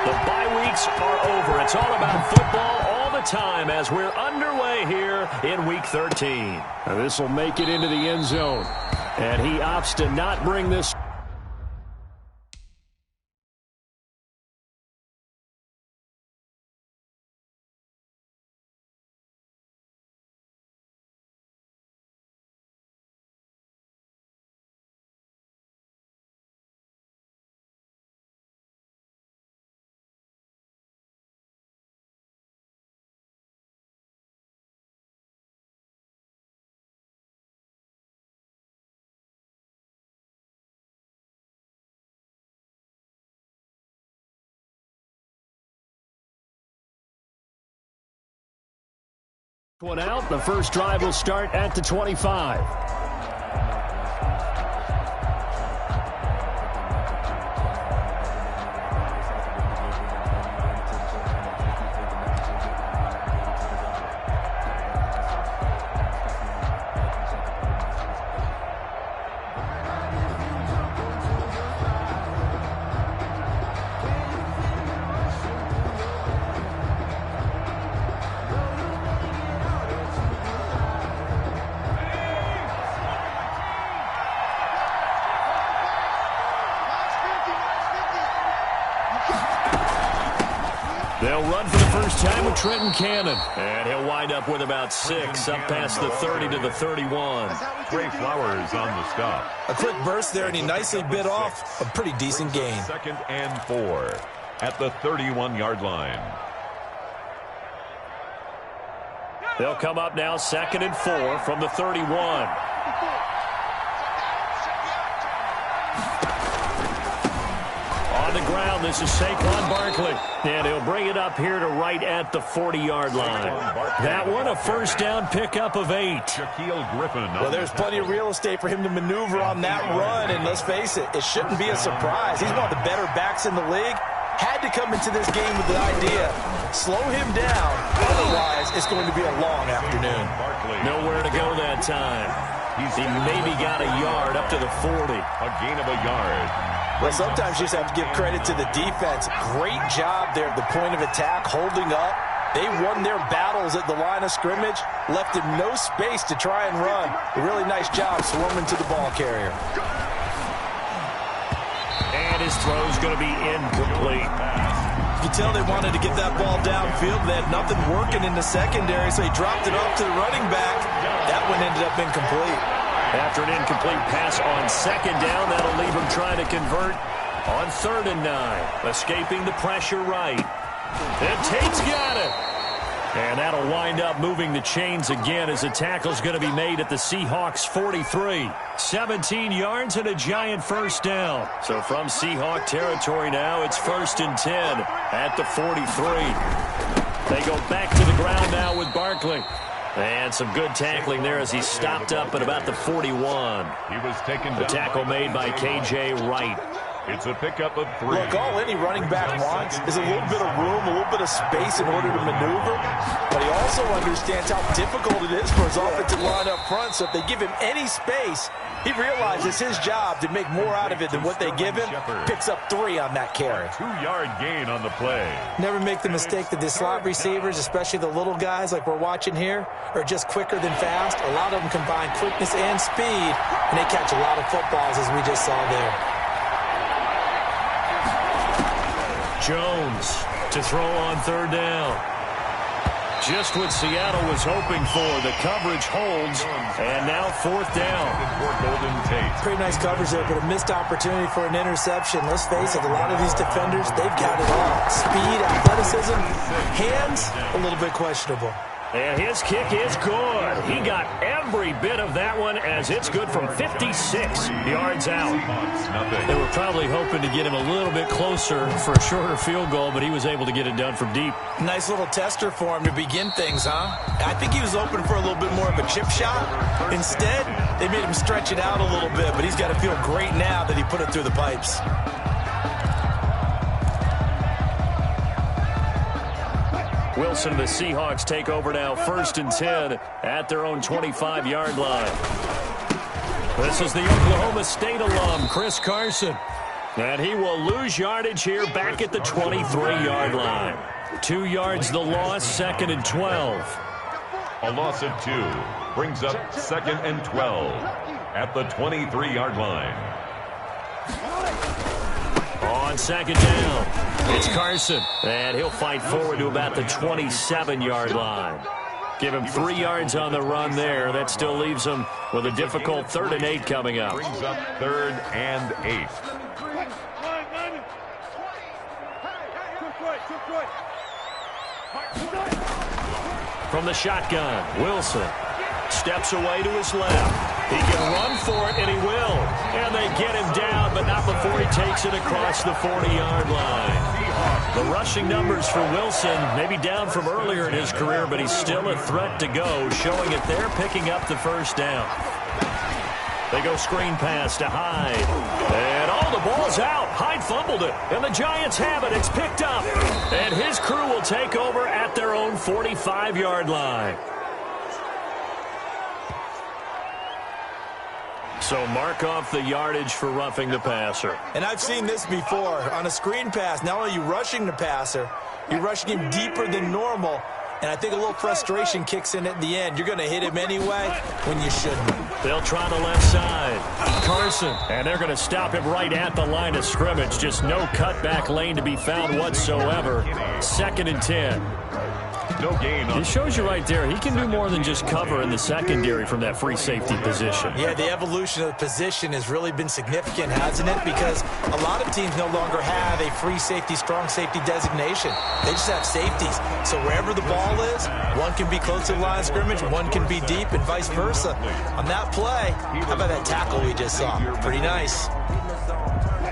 The bye weeks are over. It's all about football all the time as we're underway here in Week 13. Now this will make it into the end zone. And he opts to not bring this. One out. The first drive will start at the 25. They'll run for the first time with Trenton Cannon. And he'll wind up with about 6, up past the 30 to the 31. Trey Flowers on the stop. A quick burst there, and he nicely bit off a pretty decent gain. 2nd and 4 at the 31-yard line. They'll come up now 2nd and 4 from the 31. On the ground, this is Saquon Barkley. And he'll bring it up here to right at the 40-yard line. That one, a first down pickup of 8. Shaquille Griffin. Well, there's plenty of real estate for him to maneuver on that run. And let's face it, it shouldn't be a surprise. He's one of the better backs in the league. Had to come into this game with the idea, slow him down. Otherwise, it's going to be a long afternoon. Nowhere to go that time. He maybe got a yard up to the 40. A gain of a yard. Well, sometimes you just have to give credit to the defense. Great job there at the point of attack, holding up. They won their battles at the line of scrimmage, left him no space to try and run. A really nice job swarming to the ball carrier. And his throw's going to be incomplete. You can tell they wanted to get that ball downfield. They had nothing working in the secondary, so he dropped it off to the running back. That one ended up incomplete. After an incomplete pass on 2nd down, that'll leave him trying to convert on 3rd and 9. Escaping the pressure right. And Tate's got it. And that'll wind up moving the chains again as the tackle's going to be made at the Seahawks 43. 17 yards and a giant first down. So from Seahawk territory now, it's 1st and 10 at the 43. They go back to the ground now with Barkley. And some good tackling there as he stopped up at about the 41. He was taken down. The tackle made by K.J. Wright. It's a pickup of 3. Look, all any running back wants is a little bit of room, a little bit of space in order to maneuver. But he also understands how difficult it is for his offensive line up front. So if they give him any space, he realizes his job to make more out of it than what they give him. Picks up 3 on that carry. 2-yard gain on the play. Never make the mistake that the slot receivers, especially the little guys like we're watching here, are just quicker than fast. A lot of them combine quickness and speed, and they catch a lot of footballs, as we just saw there. Jones to throw on 3rd down. Just what Seattle was hoping for. The coverage holds, and now 4th down. Pretty nice coverage there, but a missed opportunity for an interception. Let's face it, a lot of these defenders, they've got it all. Speed, athleticism, hands, a little bit questionable. And his kick is good. He got every bit of that one as it's good from 56 yards out. They were probably hoping to get him a little bit closer for a shorter field goal, but he was able to get it done from deep. Nice little tester for him to begin things, huh? I think he was open for a little bit more of a chip shot. Instead, they made him stretch it out a little bit, but he's got to feel great now that he put it through the pipes. Wilson, the Seahawks take over now 1st and 10 at their own 25-yard line. This is the Oklahoma State alum, Chris Carson. And he will lose yardage here back at the 23-yard line. 2 yards the loss, 2nd and 12. A loss of 2 brings up 2nd and 12 at the 23-yard line. On 2nd down, it's Carson. And he'll fight forward to about the 27-yard line. Give him 3 yards on the run there. That still leaves him with a difficult 3rd and 8 coming up. Brings up 3rd and 8. From the shotgun, Wilson steps away to his left. He can run for it, and he will. And they get him down, but not before he takes it across the 40-yard line. The rushing numbers for Wilson may be down from earlier in his career, but he's still a threat to go, showing it there, picking up the 1st down. They go screen pass to Hyde. And the ball's out. Hyde fumbled it, and the Giants have it. It's picked up, and his crew will take over at their own 45-yard line. So mark off the yardage for roughing the passer. And I've seen this before. On a screen pass, not only are you rushing the passer, you're rushing him deeper than normal. And I think a little frustration kicks in at the end. You're going to hit him anyway when you shouldn't. They'll try the left side. Carson. And they're going to stop him right at the line of scrimmage. Just no cutback lane to be found whatsoever. 2nd and 10. No gain. It shows you right there, he can do more than just cover in the secondary from that free safety position. Yeah, the evolution of the position has really been significant, hasn't it? Because a lot of teams no longer have a free safety, strong safety designation. They just have safeties. So wherever the ball is, one can be close to the line of scrimmage, one can be deep, and vice versa. On that play, how about that tackle we just saw? Pretty nice.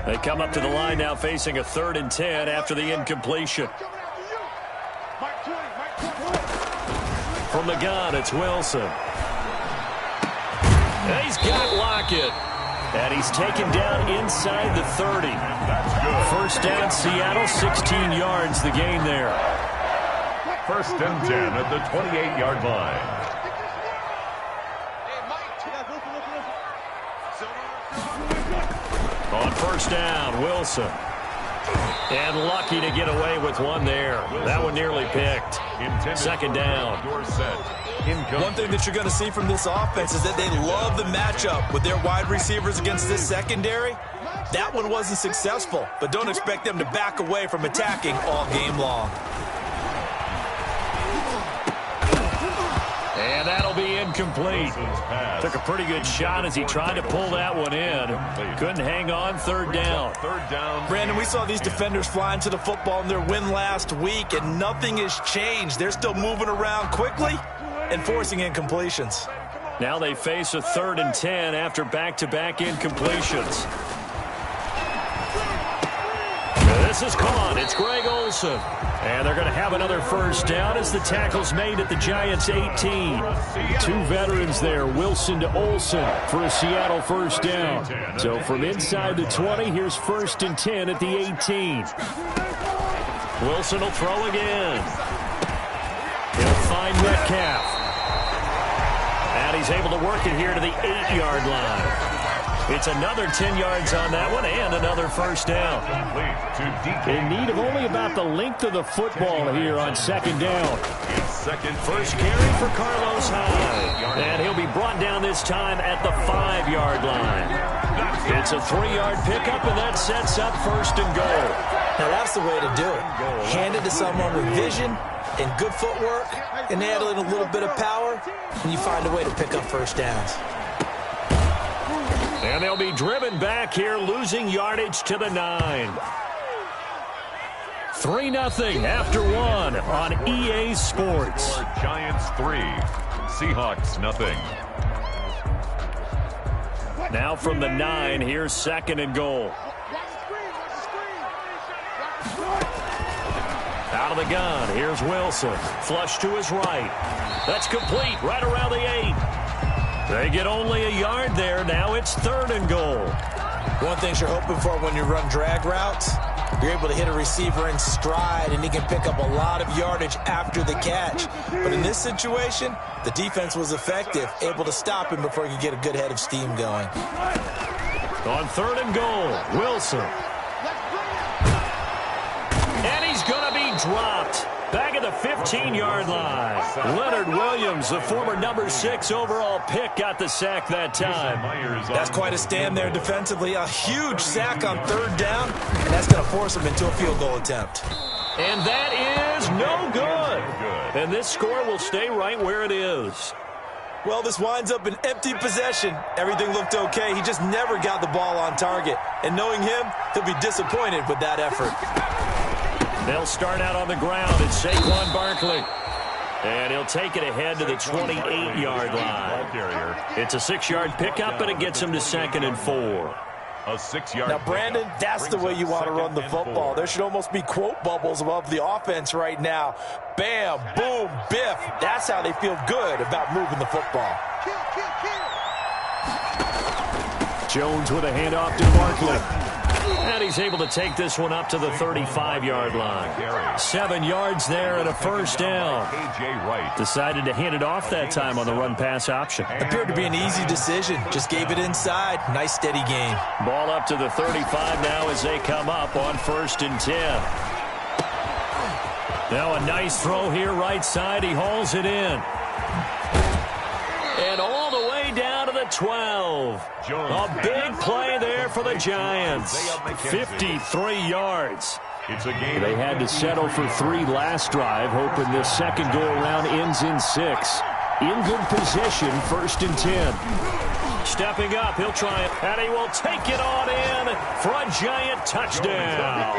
They come up to the line now facing a 3rd and 10 after the incompletion. From the gun, it's Wilson. And he's got Lockett. And he's taken down inside the 30. That's good. 1st down, Seattle, 16 yards, the gain there. 1st and 10 at the 28-yard line. On 1st down, Wilson. And lucky to get away with one there. That one nearly picked. 2nd down. One thing that you're going to see from this offense is that they love the matchup with their wide receivers against this secondary. That one wasn't successful, but don't expect them to back away from attacking all game long. And that'll be incomplete. Took a pretty good shot as he tried to pull that one in. Couldn't hang on. 3rd down. Brandon, we saw these defenders flying to the football in their win last week, and nothing has changed. They're still moving around quickly and forcing incompletions. Now they face a 3rd and 10 after back-to-back incompletions. This is caught. It's Greg Olsen. And they're going to have another 1st down as the tackle's made at the Giants' 18. 2 veterans there, Wilson to Olsen for a Seattle 1st down. So from inside the 20, here's 1st and 10 at the 18. Wilson will throw again. He'll find Metcalf. And he's able to work it here to the 8-yard line. It's another 10 yards on that one and another 1st down. In need of only about the length of the football here on 2nd down. 1st carry for Carlos Hyde. And he'll be brought down this time at the 5-yard line. It's a 3-yard pickup, and that sets up 1st and goal. Now that's the way to do it. Hand it to someone with vision and good footwork, and add in a little bit of power, and you find a way to pick up 1st downs. And they'll be driven back here, losing yardage to the 9. 3-0 after 1 on EA Sports. Giants 3, Seahawks nothing. Now from the 9, here's 2nd and goal. Out of the gun, here's Wilson. Flush to his right. That's complete, right around the 8. They get only a yard there. Now it's 3rd and goal. One thing you're hoping for when you run drag routes, you're able to hit a receiver in stride, and he can pick up a lot of yardage after the catch. But in this situation, the defense was effective, able to stop him before he could get a good head of steam going. On 3rd and goal, Wilson. dropped. Back at the 15-yard line. Leonard Williams, the former number 6 overall pick, got the sack that time. That's quite a stand there defensively. A huge sack on 3rd down, and that's going to force them into a field goal attempt. And that is no good. And this score will stay right where it is. Well, this winds up an empty possession. Everything looked okay. He just never got the ball on target. And knowing him, he'll be disappointed with that effort. They'll start out on the ground. It's Saquon Barkley. And he'll take it ahead to the 28-yard line. It's a 6-yard pickup, but it gets him to 2nd and 4. A 6-yard. Now, Brandon, that's the way you want to run the football. There should almost be quote bubbles above the offense right now. Bam, boom, biff. That's how they feel good about moving the football. Jones with a handoff to Barkley. And he's able to take this one up to the 35-yard line. 7 yards there and a 1st down. Decided to hand it off that time on the run-pass option. Appeared to be an easy decision. Just gave it inside. Nice, steady game. Ball up to the 35 now as they come up on 1st and 10. Now a nice throw here right side. He hauls it in. And all the way down to the 12. A big play there for the Giants. 53 yards. They had to settle for 3 last drive, hoping this second go-around ends in 6. In good position, 1st and 10. Stepping up, he'll try it, and he will take it on in for a Giant touchdown.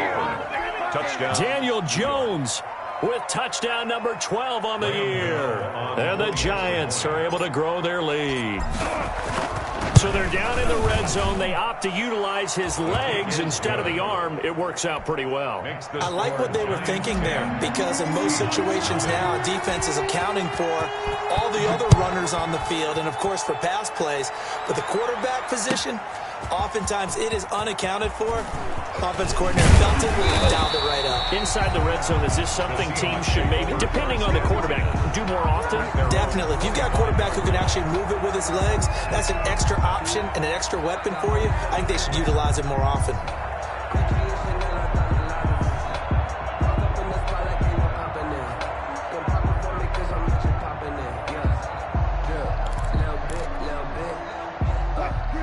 Daniel Jones with touchdown number 12 on the year. And the Giants are able to grow their lead. So they're down in the red zone. They opt to utilize his legs instead of the arm. It works out pretty well. I like what they were thinking there, because in most situations now, defense is accounting for all the other runners on the field and, of course, for pass plays. But the quarterback position, oftentimes it is unaccounted for. Offense coordinator felt it and dialed it right up. Inside the red zone, is this something teams should maybe, depending on the quarterback, do more often? Definitely. If you've got a quarterback who can actually move it with his legs, that's an extra option and an extra weapon for you. I think they should utilize it more often.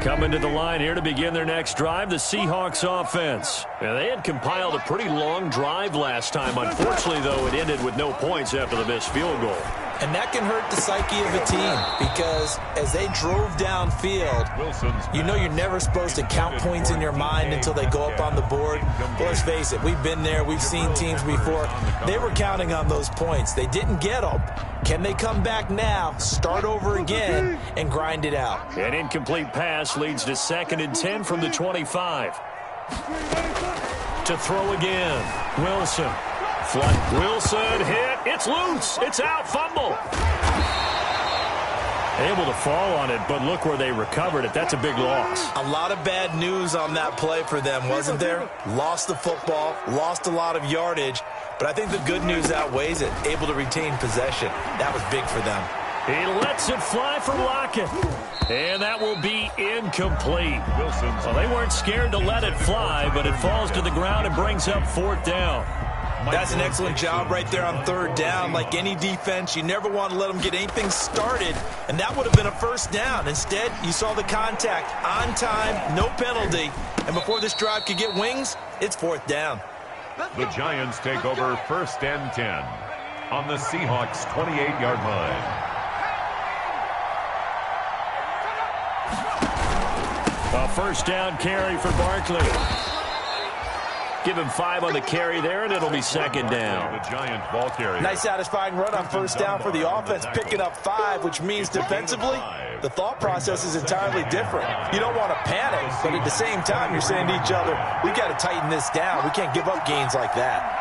Coming to the line here to begin their next drive, the Seahawks offense. Now, they had compiled a pretty long drive last time. Unfortunately, though, it ended with no points after the missed field goal. And that can hurt the psyche of a team, because as they drove downfield, you know you're never supposed to count points in your mind until they go up on the board. But let's face it, we've been there. We've seen teams before. They were counting on those points. They didn't get them. Can they come back now, start over again, and grind it out? An incomplete pass leads to 2nd and 10 from the 25. To throw again, Wilson. Wilson hit. It's loose. It's out. Fumble. Able to fall on it, but look where they recovered it. That's a big loss. A lot of bad news on that play for them, wasn't there? Lost the football, lost a lot of yardage, but I think the good news outweighs it. Able to retain possession. That was big for them. He lets it fly for Lockett. And that will be incomplete. Well, they weren't scared to let it fly, but it falls to the ground and brings up 4th down. That's an excellent job right there on 3rd down. Like any defense, you never want to let them get anything started, and that would have been a 1st down. Instead, you saw the contact on time, no penalty, and before this drive could get wings, it's 4th down. The Giants take over 1st and 10 on the Seahawks' 28-yard line. A 1st down carry for Barkley. Give him 5 on the carry there, and it'll be 2nd down. The Giant ball carrier. Nice satisfying run on 1st down for the offense, picking up 5, which means defensively, the thought process is entirely different. You don't want to panic, but at the same time, you're saying to each other, we got to tighten this down. We can't give up gains like that.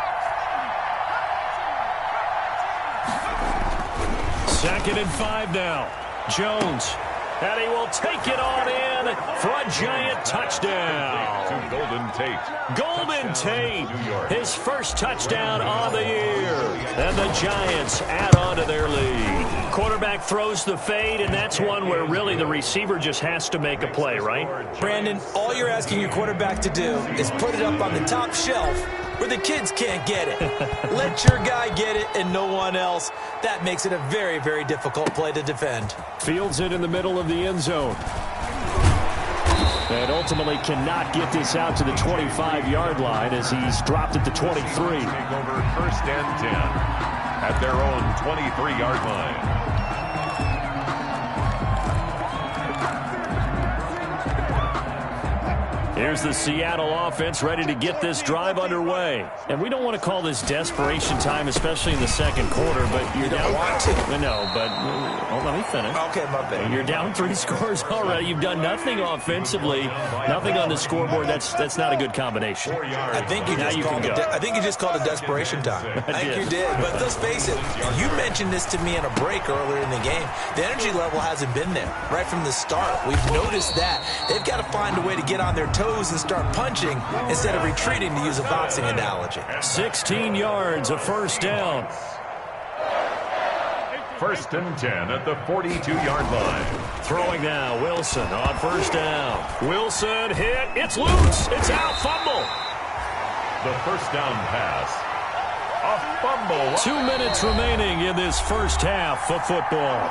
2nd and 5 now. Jones. And he will take it on in for a Giant touchdown. To Golden Tate. Golden Tate, his 1st touchdown on the year. And the Giants add on to their lead. Quarterback throws the fade, and that's one where really the receiver just has to make a play, right? Brandon, all you're asking your quarterback to do is put it up on the top shelf where the kids can't get it. Let your guy get it and no one else. That makes it a very, very difficult play to defend. Fields it in the middle of the end zone. And ultimately cannot get this out to the 25-yard line as he's dropped it to 23. Take over 1st and 10 at their own 23-yard line. Here's the Seattle offense ready to get this drive underway. And we don't want to call this desperation time, especially in the second quarter, but you're down. Want to. No, but let me finish. Okay, my bad. You're down 3 scores already. You've done nothing offensively, nothing on the scoreboard. That's not a good combination. I think you just called it desperation time. I think you did. But let's face it, you mentioned this to me in a break earlier in the game. The energy level hasn't been there right from the start. We've noticed that. They've got to find a way to get on their toes and start punching instead of retreating, to use a boxing analogy. 16 yards, a 1st down. 1st and 10 at the 42-yard line. Throwing now, Wilson on 1st down. Wilson hit. It's loose. It's out. Fumble. The 1st down pass. A fumble. 2 minutes remaining in this first half of football.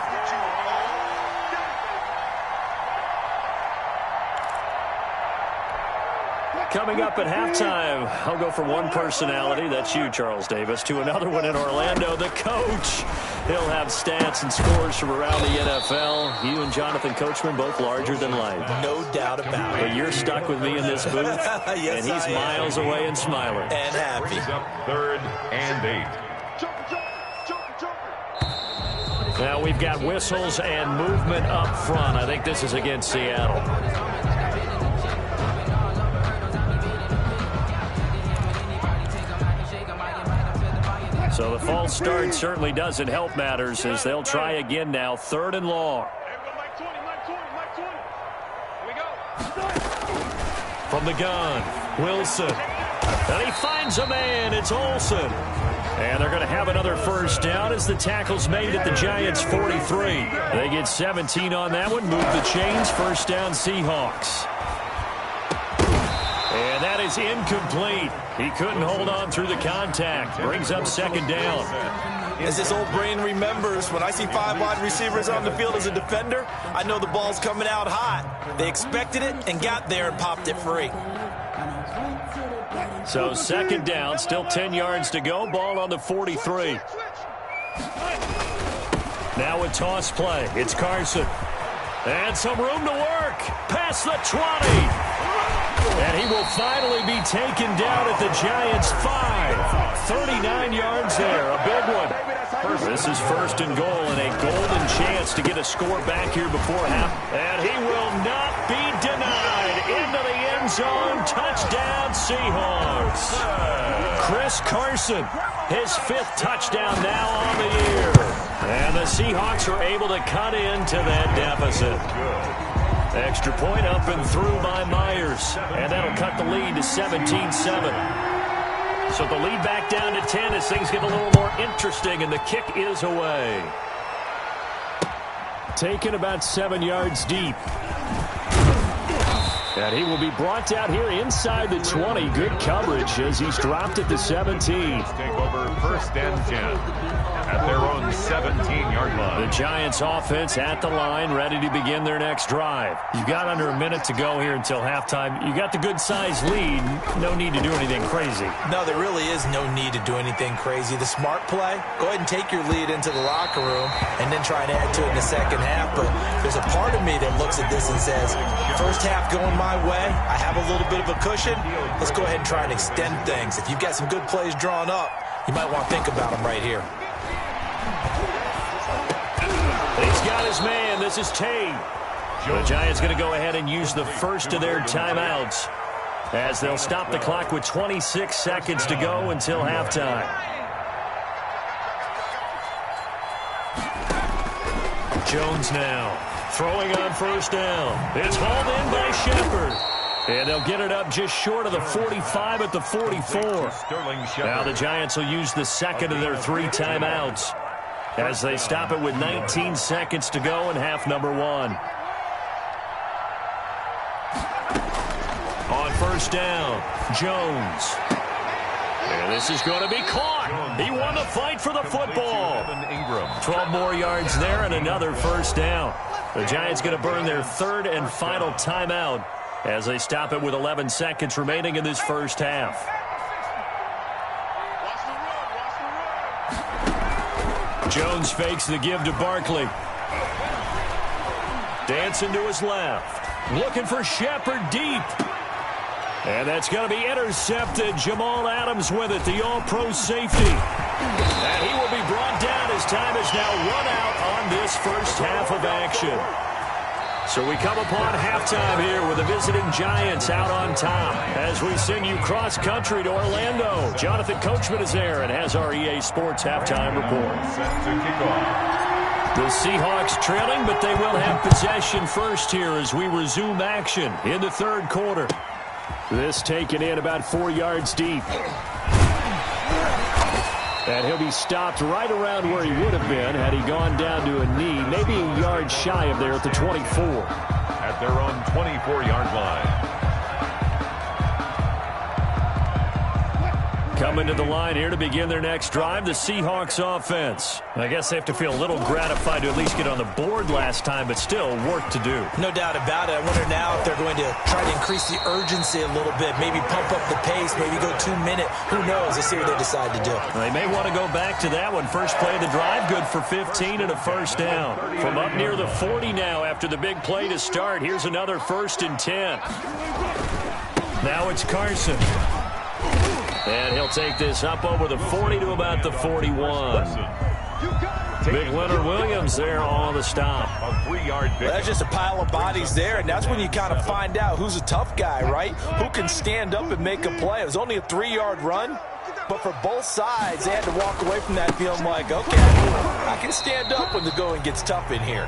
Coming up at halftime, I'll go from one personality, that's you, Charles Davis, to another one in Orlando, the coach. He'll have stats and scores from around the NFL. You and Jonathan Coachman, both larger than life. No doubt about it. But you're stuck with me in this booth, yes, and he's miles away and smiling. And happy. Brings up 3rd and 8. Now we've got whistles and movement up front. I think this is against Seattle. So the false start certainly doesn't help matters as they'll try again now. 3rd and long. From the gun, Wilson. And he finds a man. It's Olsen. And they're going to have another 1st down as the tackle's made at the Giants' 43. They get 17 on that one. Move the chains. 1st down, Seahawks. And that is incomplete. He couldn't hold on through the contact. Brings up 2nd down. As this old brain remembers, when I see 5 wide receivers on the field as a defender, I know the ball's coming out hot. They expected it and got there and popped it free. So 2nd down, still 10 yards to go. Ball on the 43. Now a toss play. It's Carson. And some room to work. Past the 20. And he will finally be taken down at the Giants' 5. 39 yards there, a big one. This is 1st and goal and a golden chance to get a score back here before half. And he will not be denied. Into the end zone, touchdown Seahawks. Chris Carson, his 5th touchdown now on the year. And the Seahawks are able to cut into that deficit. Extra point up and through by Myers. And that'll cut the lead to 17-7. So the lead back down to 10 as things get a little more interesting, and the kick is away. Taken about 7 yards deep. And he will be brought down here inside the 20. Good coverage as he's dropped it to 17. Take over 1st and 10 at their own 17-yard line. The Giants offense at the line, ready to begin their next drive. You've got under a minute to go here until halftime. You got the good-sized lead. No need to do anything crazy. No, there really is no need to do anything crazy. The smart play, go ahead and take your lead into the locker room and then try and add to it in the second half. But there's a part of me that looks at this and says, first half going my way, I have a little bit of a cushion. Let's go ahead and try and extend things. If you've got some good plays drawn up, you might want to think about them right here. He's got his man. This is Tate. The Giants going to go ahead and use the first of their timeouts as they'll stop the clock with 26 seconds to go until halftime. Jones now throwing on 1st down. It's hauled in by Shepard. And they'll get it up just short of the 45 at the 44. Now the Giants will use the 2nd of their 3 timeouts as they stop it with 19 seconds to go in half number 1. On 1st down, Jones. And this is going to be caught. He won the fight for the football. 12 more yards there and another first down. The Giants going to burn their third and final timeout as they stop it with 11 seconds remaining in this first half. Jones fakes the give to Barkley. Dancing to his left. Looking for Shepard deep. And that's going to be intercepted. Jamal Adams with it, the all-pro safety. And he will be brought down as time is now run out on this first half of action. So we come upon halftime here with the visiting Giants out on top as we send you cross-country to Orlando. Jonathan Coachman is there and has our EA Sports halftime report. Set to kick off. The Seahawks trailing, but they will have possession first here as we resume action in the third quarter. This taken in about 4 yards deep. And he'll be stopped right around where he would have been had he gone down to a knee, maybe a yard shy of there at the 24. At their own 24-yard line. Coming to the line here to begin their next drive, the Seahawks offense. I guess they have to feel a little gratified to at least get on the board last time, but still work to do. No doubt about it. I wonder now if they're going to try to increase the urgency a little bit, maybe pump up the pace, maybe go 2-minute. Who knows? Let's see what they decide to do. They may want to go back to that one. First play of the drive, good for 15 and a first down. From up near the 40 now after the big play to start, here's another 1st and 10. Now it's Carson. And he'll take this up over the 40 to about the 41. Big Leonard Williams there on the stop. A 3-yard pick. Well, that's just a pile of bodies there, and that's when you kind of find out who's a tough guy, right? Who can stand up and make a play. It was only a 3-yard run, but for both sides, they had to walk away from that feeling like, okay, I can stand up when the going gets tough in here.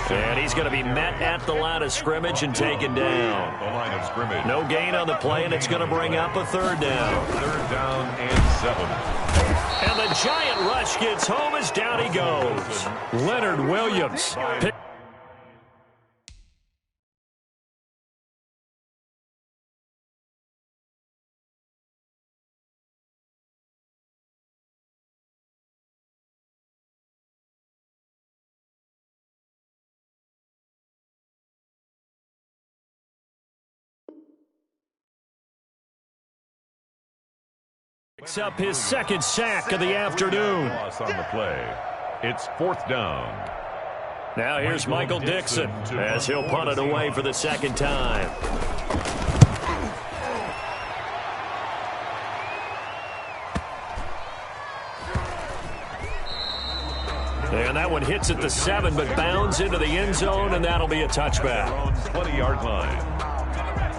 And he's going to be met at the line of scrimmage and taken down. The line of scrimmage. No gain on the play, and it's going to bring up a third down. 3rd down and 7. And the giant rush gets home as down he goes. Leonard Williams. Picks up his second sack of the afternoon. Loss on the play. It's 4th down. Now here's Michael Dixon as he'll punt it away for the second time. And that one hits at the 7, but bounds into the end zone, and that'll be a touchback. 20-yard line.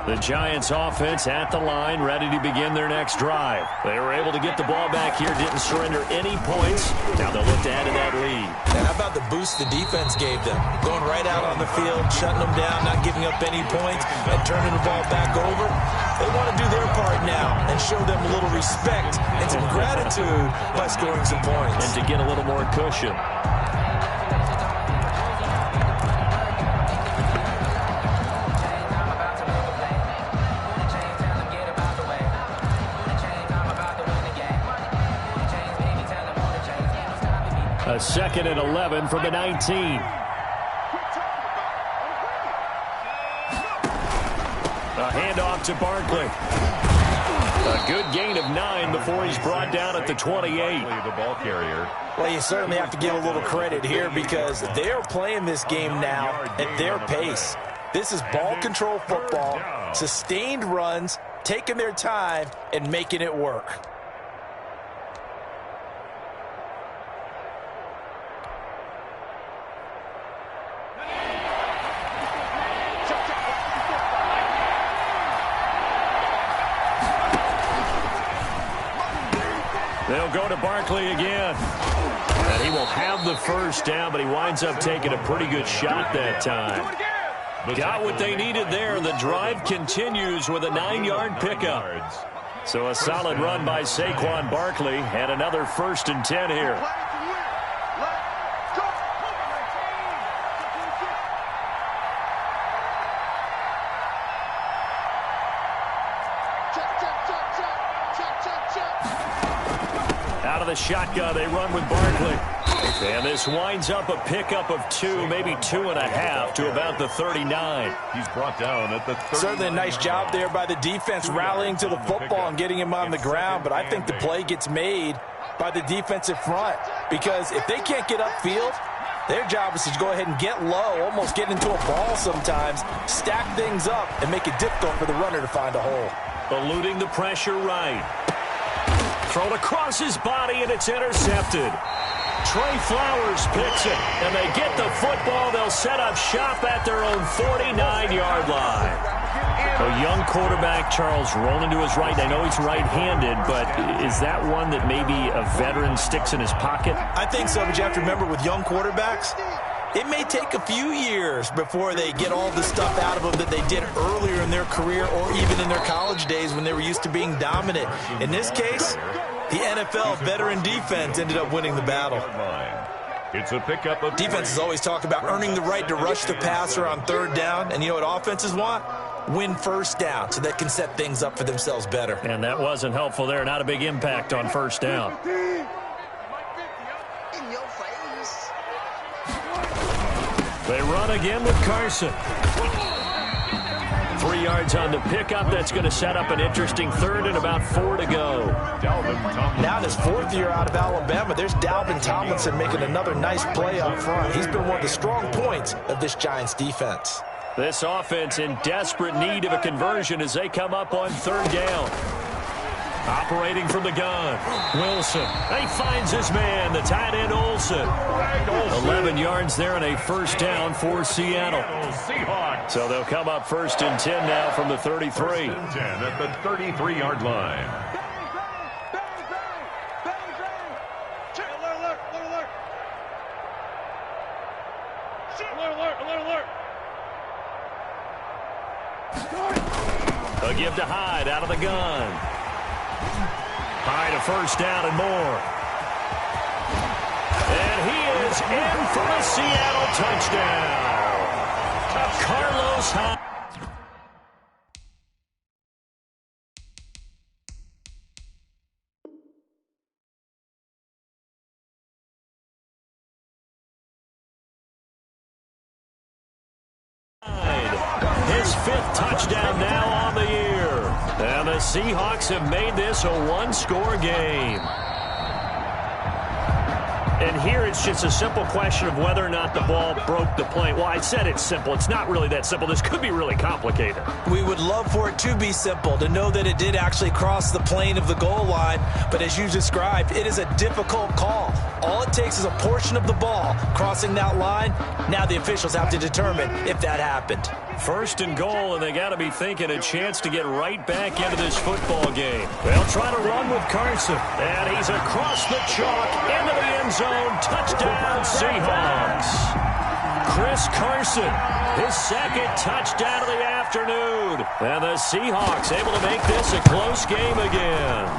The Giants offense at the line, ready to begin their next drive. They were able to get the ball back here, didn't surrender any points. Now they'll look to add to that lead. And how about the boost the defense gave them? Going right out on the field, shutting them down, not giving up any points, and turning the ball back over. They want to do their part now and show them a little respect and some gratitude by scoring some points. And to get a little more cushion. A 2nd and 11 from the 19. A handoff to Barkley. A good gain of 9 before he's brought down at the 28. The ball carrier. Well, you certainly have to give a little credit here because they're playing this game now at their pace. This is ball control football, sustained runs, taking their time, and making it work. They'll go to Barkley again. And he will have the first down, but he winds up taking a pretty good shot that time. Got what they needed there. The drive continues with a 9-yard pickup. So a solid run by Saquon Barkley and another 1st and 10 here. Out of the shotgun, they run with Barkley. And this winds up a pickup of 2, maybe 2.5 to about the 39. He's brought down at the 39. Certainly a nice job there by the defense rallying to the football and getting him on the ground, but I think the play gets made by the defensive front because if they can't get upfield, their job is to go ahead and get low, almost get into a ball sometimes, stack things up, and make it difficult for the runner to find a hole. Eluding the pressure right. Thrown across his body, and it's intercepted. Trey Flowers picks it, and they get the football. They'll set up shop at their own 49-yard line. A young quarterback, Charles, rolling to his right. I know he's right-handed, but is that one that maybe a veteran sticks in his pocket? I think so, but you have to remember with young quarterbacks, it may take a few years before they get all the stuff out of them that they did earlier in their career or even in their college days when they were used to being dominant. In this case, the NFL veteran defense ended up winning the battle. It's a pickup of Defenses always talk about earning the right to rush the passer on third down, and you know what offenses want? Win first down so they can set things up for themselves better. And that wasn't helpful there. Not a big impact on first down. They run again with Carson. 3 yards on the pickup. That's going to set up an interesting third and about 4 to go. Now in his 4th year out of Alabama, there's Dalvin Tomlinson making another nice play up front. He's been one of the strong points of this Giants defense. This offense in desperate need of a conversion as they come up on third down. Operating from the gun, Wilson. He finds his man, the tight end Olsen. 11 yards there and a first down for Seattle. So they'll come up 1st and 10 now from the 33. 1st and 10 at the 33-yard line. A give to Hyde out of the gun. Hyde a first down and more. And he is in for a Seattle touchdown. Carlos Hyde. His 5th touchdown now on the year. And the Seahawks have made this a one-score game. And here it's just a simple question of whether or not the ball broke the plane. Well, I said it's simple. It's not really that simple. This could be really complicated. We would love for it to be simple, to know that it did actually cross the plane of the goal line. But as you described, it is a difficult call. All it takes is a portion of the ball crossing that line. Now the officials have to determine if that happened. 1st and goal, and they got to be thinking a chance to get right back into this football game. They'll try to run with Carson, and he's across the chalk into the end zone. Touchdown, Seahawks. Chris Carson, his 2nd touchdown of the afternoon. And the Seahawks able to make this a close game again.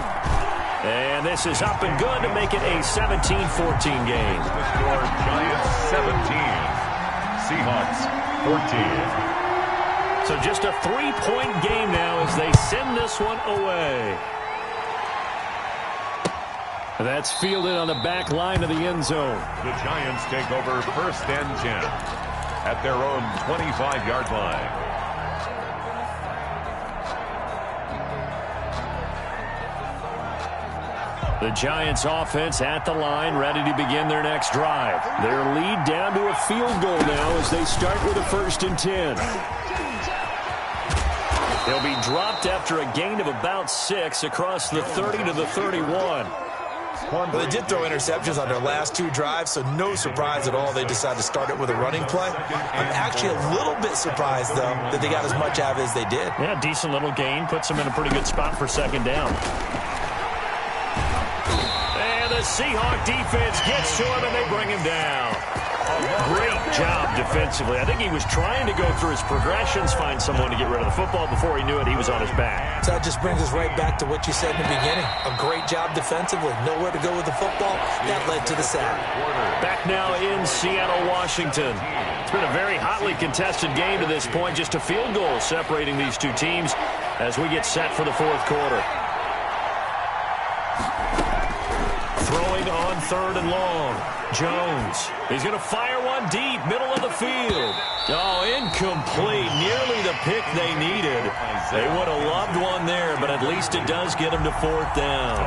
And this is up and good to make it a 17-14 game. The score, Giants 17, Seahawks 14. So just a 3-point game now as they send this one away. That's fielded on the back line of the end zone. The Giants take over 1st and 10 at their own 25-yard line. The Giants offense at the line, ready to begin their next drive. Their lead down to a field goal now as they start with a 1st and 10. They'll be dropped after a gain of about 6 across the 30 to the 31. Well, they did throw interceptions on their last 2 drives, so no surprise at all they decided to start it with a running play. I'm actually a little bit surprised, though, that they got as much out of it as they did. Yeah, decent little gain. Puts them in a pretty good spot for 2nd down. And the Seahawk defense gets to him, and they bring him down. Great job defensively. I think he was trying to go through his progressions, find someone to get rid of the football. Before he knew it, he was on his back. So that just brings us right back to what you said in the beginning. A great job defensively. Nowhere to go with the football. That led to the sack. Back now in Seattle, Washington. It's been a very hotly contested game to this point. Just a field goal separating these two teams as we get set for the 4th quarter. Throwing on 3rd and long. Jones. He's going to fire one deep, middle of the field. Oh, incomplete. Nearly the pick they needed. They would have loved one there, but at least it does get them to 4th down.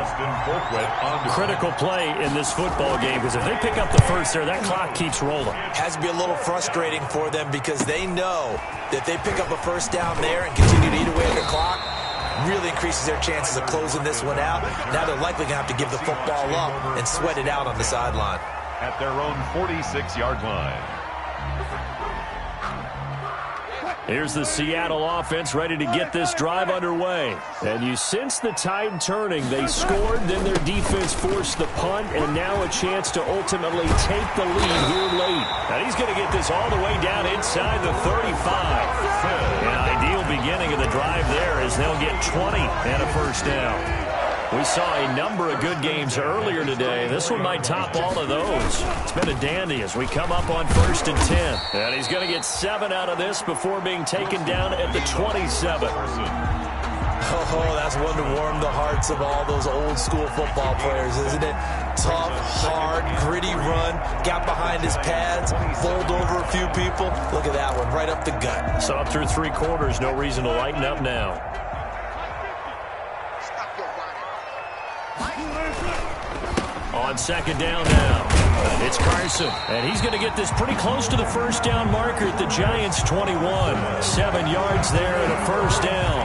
Critical play in this football game, because if they pick up the first there, that clock keeps rolling. Has to be a little frustrating for them because they know that they pick up a first down there and continue to eat away at the clock, really increases their chances of closing this one out. Now they're likely going to have to give the football up and sweat it out on the sideline. At their own 46-yard line. Here's the Seattle offense ready to get this drive underway. And you sense the tide turning. They scored, then their defense forced the punt, and now a chance to ultimately take the lead here late. And he's going to get this all the way down inside the 35. An ideal beginning of the drive there as they'll get 20 and a first down. We saw a number of good games earlier today. This one might top all of those. It's been a dandy as we come up on 1st and 10. And he's going to get 7 out of this before being taken down at the 27. Oh, that's one to warm the hearts of all those old school football players, isn't it? Tough, hard, gritty run. Got behind his pads, bowled over a few people. Look at that one, right up the gut. Saw through 3 quarters, no reason to lighten up now. On 2nd down now, it's Carson, and he's going to get this pretty close to the first down marker at the Giants' 21. 7 yards there and a first down.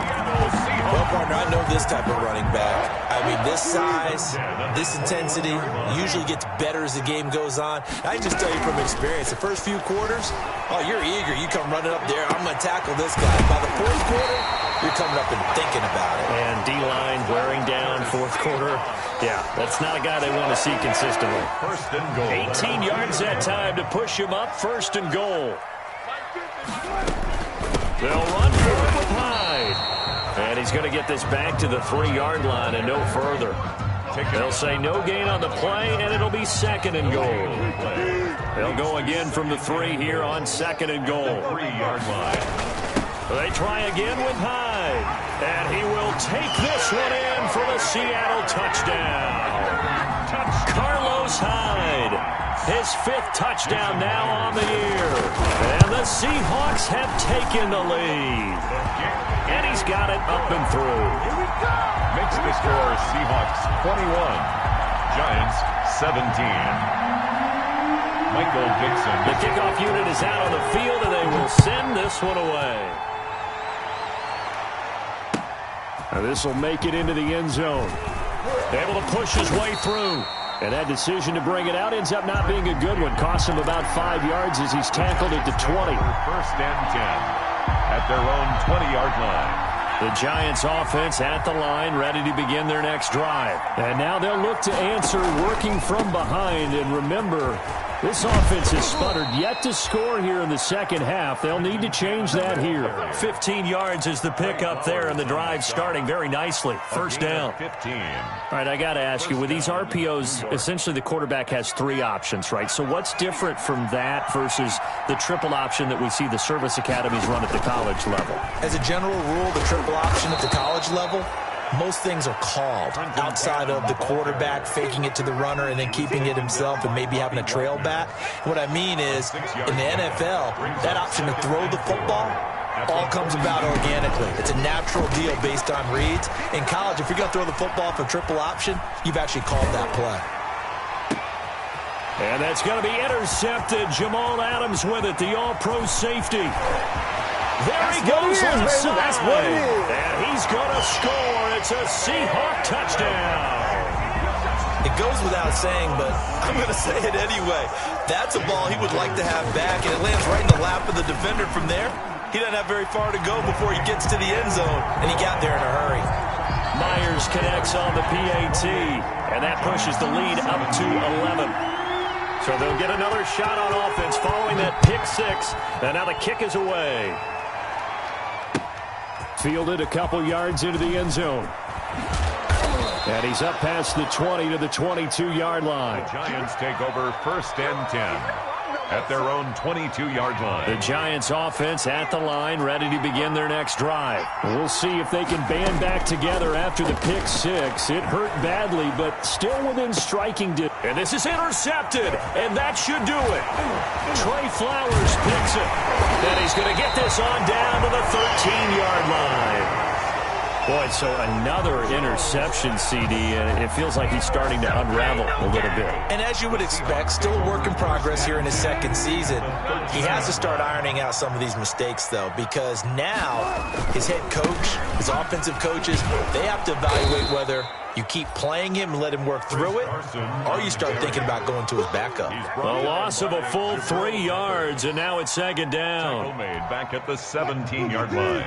Well, partner, I know this type of running back. I mean, this size, this intensity usually gets better as the game goes on. I can just tell you from experience, the first few quarters, oh, you're eager. You come running up there, I'm going to tackle this guy. By the 4th quarter, you're coming up and thinking about it. And D-line wearing down 4th quarter. Yeah, that's not a guy they want to see consistently. 1st and goal. 18 yards that time to push him up. 1st and goal. They'll run for it with Hyde. And he's going to get this back to the 3-yard line and no further. They'll say no gain on the play, and it'll be 2nd and goal. They'll go again from the 3 here on 2nd and goal. 3-yard line. They try again with Hyde. And he will take this one in for the Seattle touchdown. Carlos Hyde, his 5th touchdown now on the year. And the Seahawks have taken the lead. And he's got it up and through. Makes the score Seahawks 21, Giants 17. Michael Dixon. The kickoff unit is out on the field, and they will send this one away. Now this will make it into the end zone. Able to push his way through. And that decision to bring it out ends up not being a good one. Costs him about 5 yards as he's tackled at the 20. 1st and 10 at their own 20-yard line. The Giants offense at the line, ready to begin their next drive. And now they'll look to answer working from behind. And remember, this offense has sputtered yet to score here in the second half. They'll need to change that here. 15 yards is the pickup there, and the drive starting very nicely. 1st down. 15. All right, I got to ask you, with these RPOs, essentially the quarterback has 3 options, right? So what's different from that versus the triple option that we see the service academies run at the college level? As a general rule, the triple option at the college level, most things are called outside of the quarterback faking it to the runner and then keeping it himself and maybe having a trail back. What I mean is, in the NFL, that option to throw the football all comes about organically. It's a natural deal based on reads. In college, if you're going to throw the football for triple option, you've actually called that play. And that's going to be intercepted. Jamal Adams with it, the all-pro safety. There he goes onside. That's what it is. And he's going to score. It's a Seahawk touchdown. It goes without saying, but I'm going to say it anyway. That's a ball he would like to have back, and it lands right in the lap of the defender from there. He doesn't have very far to go before he gets to the end zone, and he got there in a hurry. Myers connects on the PAT, and that pushes the lead up to 11. So they'll get another shot on offense following that pick 6, and now the kick is away. Fielded a couple yards into the end zone. And he's up past the 20 to the 22-yard line. The Giants take over 1st and 10. at their own 22-yard line. The Giants offense at the line, ready to begin their next drive. We'll see if they can band back together after the pick six. It hurt badly, but still within striking distance. And this is intercepted, and that should do it. Trey Flowers picks it. And he's going to get this on down to the 13-yard line. Boy, so another interception, CD, and it feels like he's starting to unravel a little bit. And as you would expect, still a work in progress here in his second season. He has to start ironing out some of these mistakes, though, because now his head coach, his offensive coaches, they have to evaluate whether you keep playing him and let him work through it, or you start thinking about going to his backup. A loss of a full 3 yards, and now it's second down. Tackle made back at the 17-yard line.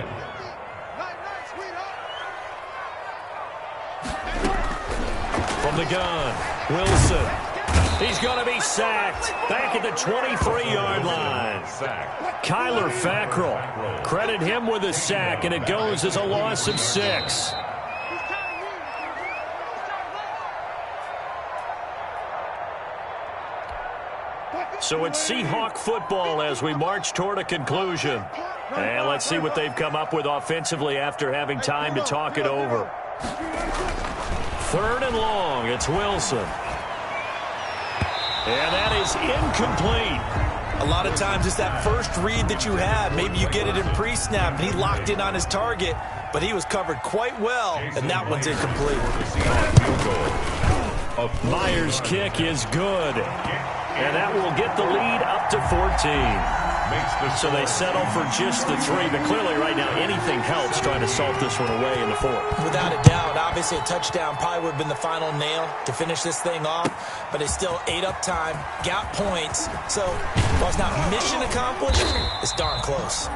From the gun, Wilson. He's going to be sacked back at the 23-yard line. Kyler Fackrell. Credit him with a sack, and it goes as a loss of 6. So it's Seahawk football as we march toward a conclusion. And let's see what they've come up with offensively after having time to talk it over. 3rd and long, it's Wilson. And that is incomplete. A lot of times it's that first read that you have. Maybe you get it in pre-snap, and he locked in on his target, but he was covered quite well, and that one's incomplete. Myers' kick is good, and that will get the lead up to 14. So they settle for just the 3, but clearly right now anything helps trying to salt this one away in the 4th. Without a doubt, obviously a touchdown probably would have been the final nail to finish this thing off, but they still ate up time, got points, so while it's not mission accomplished, it's darn close.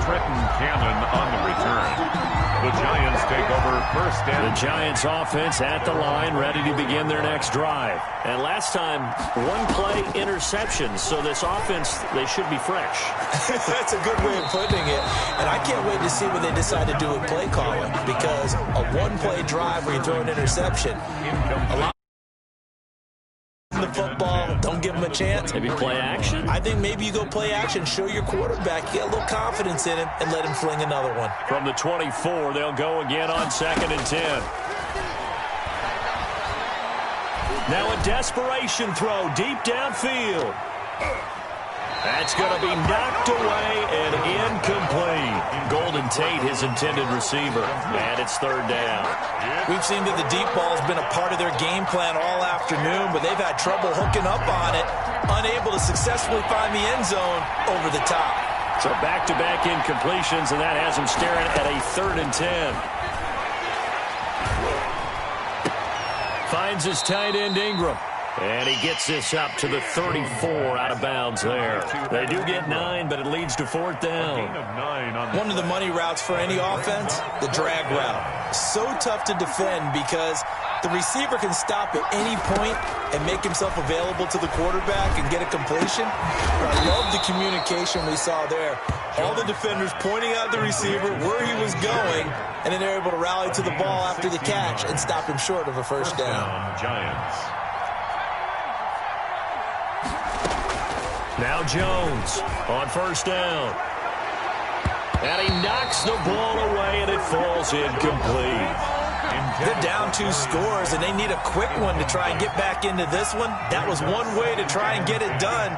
Trenton Cannon on the return. The Giants take over first and... The Giants offense at the line, ready to begin their next drive. And last time, 1-play interception, so this offense, they should be fresh. That's a good way of putting it. And I can't wait to see what they decide to do with play calling, because a 1-play drive where you throw an interception, a lot of the football, don't give them a chance. Maybe play action? I think maybe you go play action, show your quarterback, you get a little confidence in him, and let him fling another one. From the 24, they'll go again on 2nd and 10. Now a desperation throw deep downfield. That's going to be knocked away and incomplete. Golden Tate, his intended receiver, and it's 3rd down. We've seen that the deep ball has been a part of their game plan all afternoon, but they've had trouble hooking up on it, unable to successfully find the end zone over the top. So back-to-back incompletions, and that has them staring at a 3rd and 10. Finds his tight end Ingram. And he gets this up to the 34 out of bounds there. They do get 9, but it leads to 4th down. One of the money routes for any offense, the drag route. So tough to defend because the receiver can stop at any point and make himself available to the quarterback and get a completion. But I love the communication we saw there. All the defenders pointing out the receiver where he was going, and then they're able to rally to the ball after the catch and stop him short of a first down. Giants. Now Jones on 1st down. And he knocks the ball away, and it falls incomplete. They're down 2 scores, and they need a quick one to try and get back into this one. That was one way to try and get it done.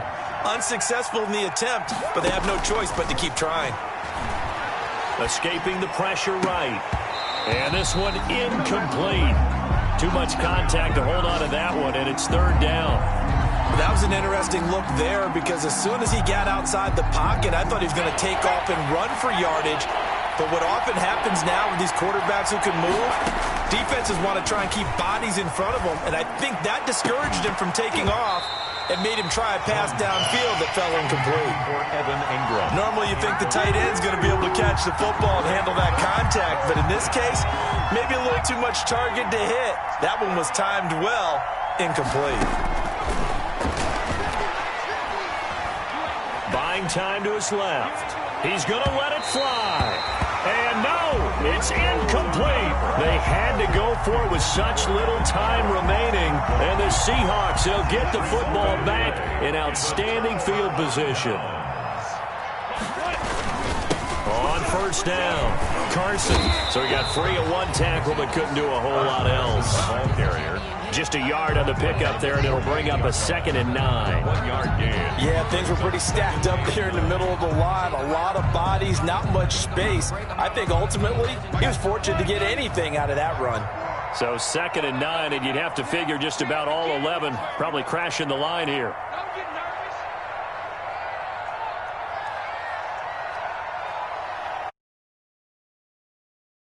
Unsuccessful in the attempt, but they have no choice but to keep trying. Escaping the pressure right. And this one incomplete. Too much contact to hold on to that one, and it's 3rd down. That was an interesting look there because as soon as he got outside the pocket, I thought he was going to take off and run for yardage. But what often happens now with these quarterbacks who can move, defenses want to try and keep bodies in front of them, and I think that discouraged him from taking off and made him try a pass downfield that fell incomplete. Normally you think the tight end's going to be able to catch the football and handle that contact, but in this case, maybe a little too much target to hit. That one was timed well, incomplete. Buying time to his left. He's going to let it fly. And no, it's incomplete. They had to go for it with such little time remaining. And the Seahawks, they'll get the football back in outstanding field position. On first down, Carson. So he got free of one tackle but couldn't do a whole lot else. Ball carrier. Just a yard on the pickup there, and it'll bring up a 2nd and 9. 1 yard gain. Yeah, things were pretty stacked up there in the middle of the line. A lot of bodies, not much space. I think ultimately he was fortunate to get anything out of that run. So 2nd and 9, and you'd have to figure just about all 11 probably crashing the line here.